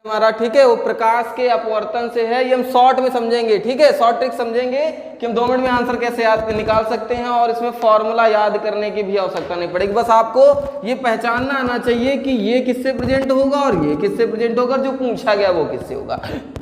हमारा, ठीक है, वो प्रकाश के अपवर्तन से है। ये हम शॉर्ट में समझेंगे, ठीक है, शॉर्ट ट्रिक समझेंगे कि हम 2 मिनट में आंसर कैसे याद निकाल सकते हैं, और इसमें फॉर्मूला याद करने की भी आवश्यकता नहीं पड़ेगी। बस आपको ये पहचानना आना चाहिए कि ये किससे प्रेजेंट होगा और ये किससे प्रेजेंट होगा, जो पूछा गया वो किससे होगा।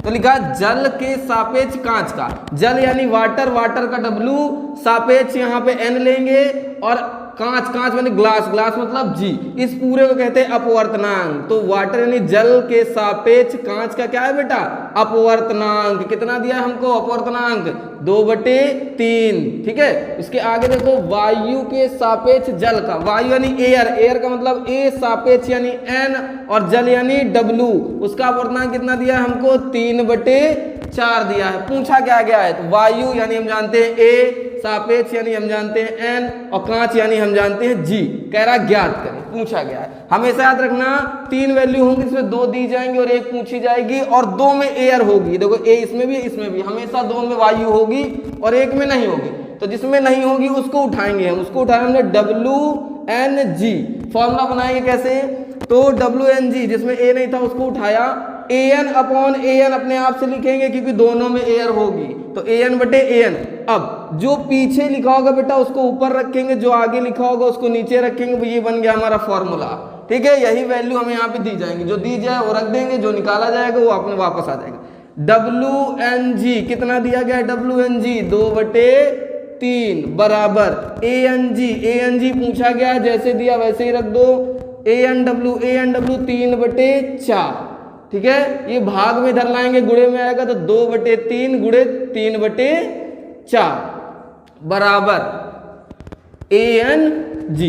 तो लिखा जल के सापेक्ष कांच का, जल यानी वाटर, वाटर का W, सापेक्ष यहाँ पे N लेंगे, और कांच, कांच माने ग्लास, ग्लास मतलब G, इस पूरे को कहते हैं अपवर्तनांक। तो वाटर यानी जल के सापेक्ष कांच का क्या है बेटा, अपवर्तनांक। कितना दिया हमको अपवर्तनांक, 2/3, ठीक है। इसके आगे देखो वायु के सापेक्ष जल का, वायु यानी एयर, एयर का मतलब A, सापेक्ष यानी N, और जल यानी W, उसका अपवर्तनांक कितना दिया हमको, 3/4 दिया है। पूछा क्या गया है, तो वायु यानी हम जानते हैं A, सापेक्ष यानी हम जानते हैं N, और कांच यानी हम जानते हैं G। कह रहा ज्ञात करें, पूछा गया है। हमेशा याद रखना 3 वैल्यू होंगी, इसमें 2 दी जाएंगी और 1 पूछी जाएगी, और 2 में एयर होगी। देखो A इसमें भी इसमें भी, हमेशा 2 में वायु होगी और 1 में नहीं होगी। तो जिसमें नहीं होगी उसको उठाएंगे हम, उसको उठाए हमने WNG। फॉर्मूला बनाएंगे कैसे, तो WNG, जिसमें A नहीं था उसको उठाया, AN/AN अपने आप से लिखेंगे क्योंकि दोनों में एयर होगी, तो AN/AN। अब जो पीछे लिखा होगा बेटा उसको ऊपर रखेंगे, जो आगे लिखा होगा उसको नीचे रखेंगे। ये बन गया हमारा फॉर्मूला, ठीक है। यही वैल्यू हमें यहाँ पे दी जाएंगी, जो दी जाए वो रख देंगे, जो निकाला जाएगा वो अपने वापस आ जाएगा। WNG कितना दिया गया है, WNG 2/3 बराबर ANG, ANG पूछा गया, जैसे दिया वैसे ही रख दो। ANW 3/4, ठीक है। ये भाग में इधर लाएंगे, गुणे में आएगा, तो 2/3 गुणे 3/4 बराबर ANG।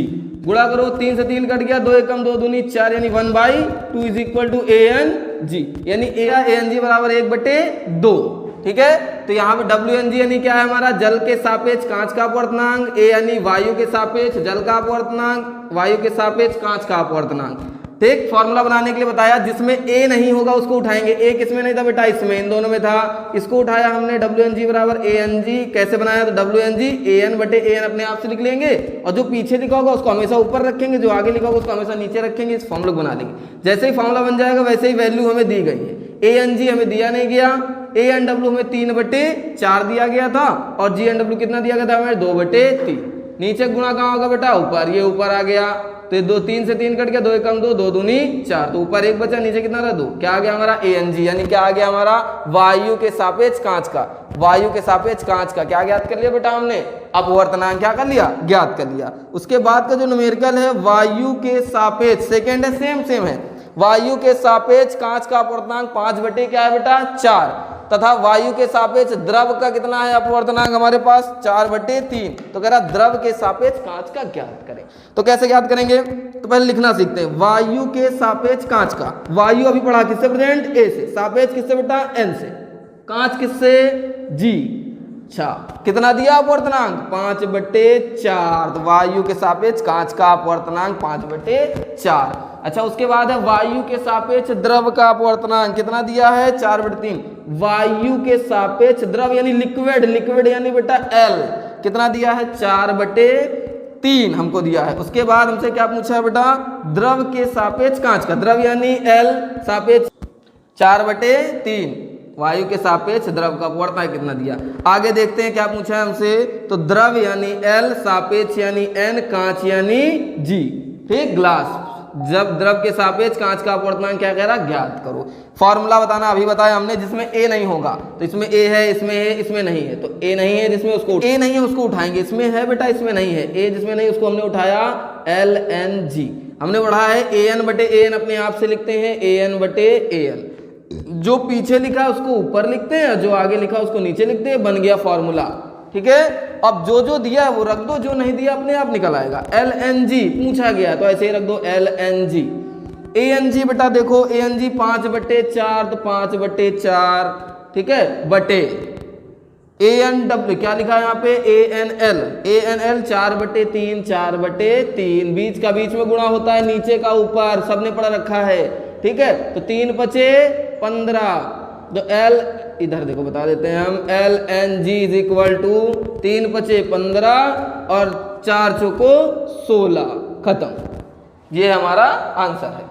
गुणा करो, 3 से 3 कट गया, 2 एकम 2 दूनी 4, यानी 1/2 इज इक्वल टू ANG, यानी ANG बराबर 1/2, ठीक है। तो यहाँ पे WNG यानी क्या है हमारा, जल के सापेक्ष कांच का अपवर्तनांक, A यानी वायु के सापेक्ष जल का अपवर्तनांक, वायु के सापेक्ष कांच का अपवर्तनांक, ठीक। फॉर्मूला बनाने के लिए बताया, जिसमें A नहीं होगा उसको उठाएंगे। A किसमें नहीं था बेटा, इसमें, इन दोनों में था, इसको उठाया हमने। WNG बराबर ANG कैसे बनाया, तो WNG AN/AN अपने आप से लिख लेंगे, और जो पीछे लिखा होगा उसको हमेशा ऊपर रखेंगे, जो आगे लिखा होगा उसको हमेशा नीचे रखेंगे। इस फॉर्मूला बना लेंगे। जैसे ही फॉर्मूला बन जाएगा वैसे ही वैल्यू हमें दी गई है। ANG हमें दिया नहीं गया, ANW हमें 3/4 दिया गया था, और GNW कितना दिया गया था हमें, 2/3। नीचे गुणा कहाँ होगा बेटा, ऊपर, ये ऊपर आ गया, तो 2 3 से 3 कट गया, 2 एकम 2, 2 दूनी 4, तो ऊपर 1 बचा, नीचे कितना रहा 2। क्या आ गया हमारा ANG, यानी क्या आ गया हमारा, वायु के सापेक्ष कांच का, वायु के सापेक्ष कांच का क्या ज्ञात कर लिया बेटा हमने, अपवर्तनांक क्या कर लिया, ज्ञात कर लिया। उसके बाद का जो न्यूमेरिकल है, वायु के सापेक्ष, सेकेंड है, सेम है, वायु के सापेक्ष कांच का अपवर्तनांक 5 क्या है बेटा, 4, तथा वायु के सापेक्ष द्रव का कितना है अपवर्तनांक हमारे पास, 4/3। तो कह रहा द्रव के सापेक्ष कांच का ज्ञात करें। तो कैसे ज्ञात करेंगे, तो पहले लिखना सीखते हैं। वायु के सापेक्ष कांच का, वायु अभी पढ़ा किससे प्रेजेंट, A से, सापेक्ष किससे बेटा, N से, कांच किससे, G। अच्छा, कितना दिया अपवर्तनांक, 5/4। तो वायु के सापेक्ष कांच का अपवर्तनांक 5/4। अच्छा, उसके बाद है वायु के सापेक्ष द्रव का अपवर्तनांक कितना दिया है, 4/3। वायु के सापेक्ष द्रव यानी लिक्विड, लिक्विड यानी बेटा L, कितना दिया है, 4/3 हमको दिया है। उसके बाद हमसे क्या पूछा है बेटा, द्रव के सापेक्ष कांच का, द्रव यानी L, सापेक्ष 4/3, वायु के सापेक्ष द्रव का अपवर्तनांक कितना दिया। आगे देखते हैं क्या पूछा है हमसे, तो द्रव यानी L, सापेक्ष यानी N, कांच यानी G, ठीक, ग्लास। जब द्रव के सापेक्ष कांच का अपवर्तनांक क्या कह रहा, ज्ञात करो। फॉर्मूला बताना अभी बताया हमने, जिसमें A नहीं होगा, तो इसमें A है, इसमें नहीं है, तो A नहीं है जिसमें उसको A नहीं है उसको उठाएंगे, इसमें है बेटा, इसमें नहीं है, A जिसमें नहीं उसको हमने उठाया LNG। हमने पढ़ा है AN/AN अपने आप से लिखते हैं, AN/AN। जो पीछे लिखा है उसको ऊपर लिखते हैं, जो आगे लिखा है उसको नीचे लिखते हैं, बन गया फॉर्मूला, ठीक है। अब जो दिया है वो रख दो, जो नहीं दिया अपने आप निकल आएगा। LNG पूछा गया तो ऐसे ही रख दो LNG। ANG बेटा देखो, ANG 5/4, तो 5/4, ठीक है, बटे ANW क्या लिखा है यहाँ पे, ANL, ANL 4/3, 4/3, बीच का बीच में गुणा होता है, नीचे का ऊपर, सबने पढ़ा रखा है, ठीक है। तो 3×5=15, तो L इधर देखो बता देते हैं हम, LNG इज इक्वल टू 3×5=15 और 4×4=16, खत्म। ये हमारा आंसर है।